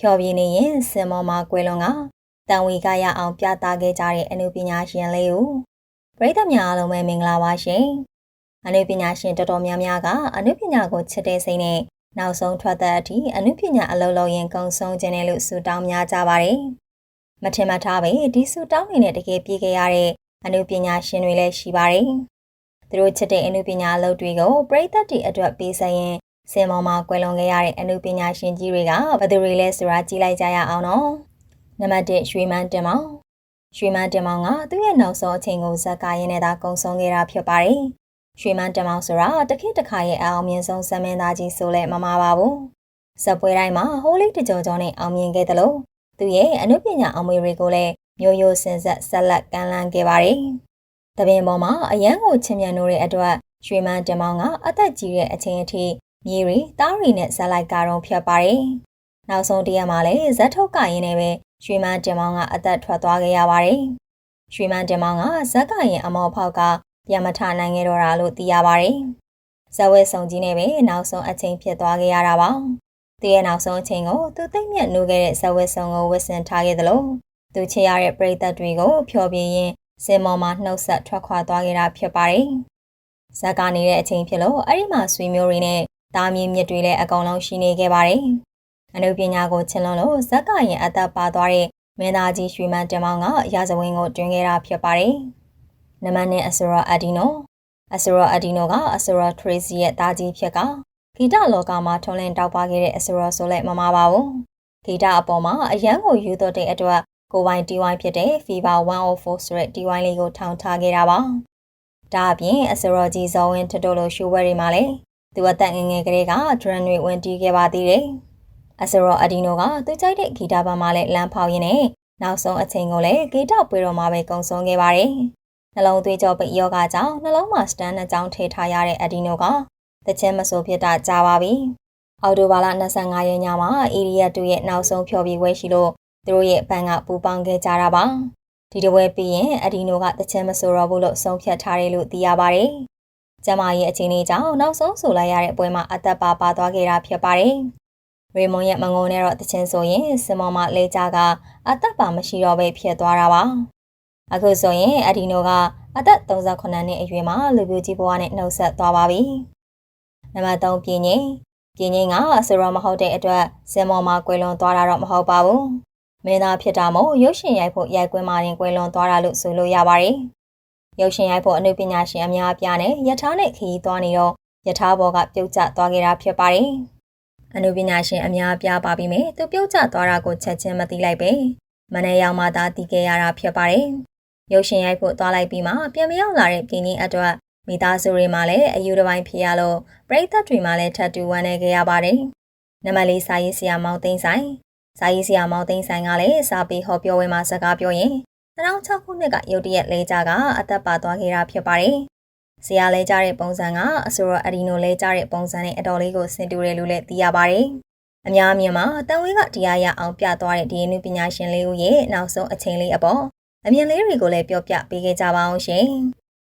ဖြော်ပြနေရင်စင်မောမှာကွယ်လွန်ကတန်ဝီကရအောင်ပြသခဲ့ကြတဲ့အနုပညာရှင်လေးကိုပရိသတ်များအားလုံးပဲမင်္ဂလာပါရှင်အနုပညာရှင်တော်တော်များများကအနုပညာကိုချစ်တဲ့စိတ်နဲ့နောက်ဆုံးထွက်တဲ့အထိအနုပညာအလုပ်လုပ်ရင်ကုံဆုံးခြင်းနဲ့လို့ဆုတောင်းများကြပါတယ်မထင်မှတ်ထားပဲဒီဆုတောင်းနေနဲ့တကယ်ပြေခဲ့ရတဲ့အနုပညာရှင်တွေလည်းရှိပါတယ်သူတို့ချစ်တဲ့အနုပညာအလုပ်တွေကိုပရိသတ်တွေအတွက်ပေးဆက်ရင်စင်မောမှာကွယ်လွန်ခဲ့ရတဲ့အနုပညာရှင်ကြီးတွေကဘယ်သူတွေလဲဆိုတာကြည့်လိုက်ကြရအောင်နော်နံပါတ်1ရွှေမန်းတင်မောင်ရွှေမန်းတင်မောင်ကသူ့ရဲ့နောက်ဆုံးအချိန်ကိုဇက်ကာရင်နဲ့သာကုံဆုံးခဲ့တာဖြစ်ပါတယ်ရွှေမန်းတင်မောင်ဆိုတာတခေတ်တစ်ခါရဲ့အအောင်မြင်ဆုံးဇက်မင်းသားကြီးဆိုလဲမမှားပါဘူးဇက်ပွဲတိုင်းမှာဟိုးလေးတကြောကြောနဲ့အောင်မြင်ခဲ့တယ်လို့သူရဲ့အနုပညာအောင်မြင်တွေကိုလည်းမျိုးရိုးစင်ဆက်ဆက်လက်ကမ်းလှမ်းခဲ့ပါတယ်တပင်ပေါ်မှာအရန်ကိုချင်မြန်နိုးတဲ့အတွက်ရွှေမန်းတင်မောင်ကအသက်ကြီးတဲ့အချိန်အထိမြေရီတားရီနဲ့ဇက်လိုက်ကားတော့ဖြတ်ပါတယ်နောက်ဆုံးတရက်မှာလည်းဇက်ထုတ်ကရင်နဲ့ပဲရွှေမန်းတင်မောင်ကအသက်ထွက်သွားခဲ့ရပါတယ်ရွှေမန်းတင်မောင်ကဇက်ကရင်အမောဖောက်ကပြန်မထနိုင်ခဲ့တော့တာလို့သိရပါတယ်ဇက်ဝဲဆောင်ကြီးနဲ့ပဲနောက်ဆုံးအချိန်ဖြစ်သွားခဲ့ရတာပါသူရဲ့နောက်ဆုံးအချိန်ကိုသူသိမ့်မြတ်နိုးခဲ့တဲ့ဇက်ဝဲဆောင်ကိုဝစ်ဆင်ထားခဲ့သလိုသူချစ်ရတဲ့ပရိသတ်တွေကိုဖျော်ပြရင်စင်မော်မှာနှုတ်ဆက်ထွက်ခွာသွားခဲ့တာဖြစ်ပါတယ်ဇက်ကနေတဲ့အချိန်ဖြစ်လို့အဲ့ဒီမှာဆွေမျိုးတွေနဲ့တာမီမြစ်တွေလည်းအကောင်လုံးရှိနေခဲ့ပါတယ်အနုပညာကိုချစ်လွန်လို့ဇက်ကရင်အသက်ပါသွားတဲ့မင်းသားကြီးရွှေမန်းတင်မောင်ကရာဇဝင်ကိုတွင်ခဲ့တာဖြစ်ပါတယ်နံပါတ်2အဆိုရာအဒီနိုအဆိုရာအဒီနိုကအဆိုရာထရေစီရဲ့သားကြီးဖြစ်ကဂီတလောကမှာထွန်းလင်းတောက်ပခဲ့တဲ့အဆိုရာဆိုလည်းမမှားပါဘူးဂီတအပေါ်မှာအရန်ကိုယူသွတ်တဲ့အတွက်ကိုပိုင် DY ဖြစ်တဲ့ Fever 104ဆိုတဲ့ DY လေးကိုထောင်ထားခဲ့တာပါဒါအပြင်အဆိုရာကြီးဇော်ဝင်းထတိုလိုရှိုးပွဲတွေမှာလည်းသူအသက်ငယ်ငယ်ကလေးကဒရန်တွေဝင်တီးခဲ့ပါသေးတယ်အဆိုရာအဒီနိုကသူကြိုက်တဲ့ဂီတဘမှာလည်းလမ်းဖောက်ရင်းနဲ့နောက်ဆုံးအချိန်ကိုလည်းဂီတပွဲတော်မှာပဲကုံဆုံးခဲ့ပါတယ်နှလုံးသွေးကြောပိတ်ယောဂကြောင့်နှလုံးမှာစတန်နဲ့ကြောင်းထည့်ထားရတဲ့အဒီနိုကတခြင်းမဆိုဖြစ်တာကြာပါပြီအော်တိုဘာလ25ရက်ညမှာအီရီယာတူရဲ့နောက်ဆုံးဖျော်ဖြေပွဲရှိလို့သူတို့ရဲ့ဘန်ကပူပေါင်းခဲ့ကြတာပါဒီတပွဲပြီးရင်အဒီနိုကတခြင်းမဆိုတော့ဘူးလို့ဆုံးဖြတ်ထားတယ်လို့သိရပါတယ်ကျမရဲ့အခြေအနေကြောင့်နောက်ဆုံးဆိုလိုက်ရတဲ့ပွဲမှာအသက်ပါသွားခဲ့တာဖြစ်ပါတယ်ရေမွန်ရဲ့မငုံနဲ့တော့တခြင်းဆိုရင်စင်မော်မှာလဲကြကအသက်ပါမရှိတော့ပဲဖြစ်သွားတာပါအခုဆိုရင်အဒီနိုကအသက်38နှစ်အရွယ်မှာလူပြိုကြီးဘဝနဲ့နှုတ်ဆက်သွားပါပြီနံပါတ်3ပြင်းငင်းကဆိုတော့မဟုတ်တဲ့အတွက်စင်မော်မှာကွယ်လွန်သွားတာတော့မဟုတ်ပါဘူးမင်းသားဖြစ်တာမို့ရုပ်ရှင်ရိုက်ဖို့ရိုက်ကွင်းမှာရင်ကွယ်လွန်သွားတာလို့ဆိုလို့ရပါတယ်ရုပ်ရှင်ရိုက်ဖို့အနုပညာရှင်အများအပြားနဲ့ယထာနဲ့ခရီးသွားနေတော့ယထာဘော်ကပြုတ်ကျသွားခဲ့တာဖြစ်ပါတယ်အနုပညာရှင်အများအပြားပါပြီးမြဲသူပြုတ်ကျသွားတာကိုချက်ချင်းမသိလိုက်ပဲမနေ့ရောက်မှသာသိခဲ့ရတာဖြစ်ပါတယ်ရုပ်ရှင်ရိုက်ဖို့သွားလိုက်ပြီးမှပြန်မရောက်လာတဲ့ပြင်းကြီးအတွက်မိသားစုတွေမှာလည်းအယူတစ်ပိုင်းဖြစ်ရလို့ပရိသတ်တွေမှာလည်းထပ်တူဝမ်းနေခဲ့ရပါတယ်နံပါတ်4စာရေးဆရာမောင်သိန်းဆိုင်စာရေးဆရာမောင်သိန်းဆိုင်ကလည်းစာပေဟောပြောပွဲမှာစကားပြောရင်2006ခုနှစ်ကရုတ်တရက်လဲကြကအသက်ပါသွားခဲ့တာဖြစ်ပါတယ်ဆရာလဲကြတဲ့ပုံစံကအဆိုရာအဒီနိုလဲကြတဲ့ပုံစံနဲ့အတော်လေးကိုဆင်တူတယ်လို့လည်းသိရပါတယ်အများအမြင်မှာတန်ဝေးကတရားရအောင်ပြသွားတဲ့ဒီအနုပညာရှင်လေးဦးရဲ့နောက်ဆုံးအချိန်လေးအပေါ်အမြင်လေးတွေကိုလည်းပြောပြပေးခဲ့ကြပါအောင်ရှင်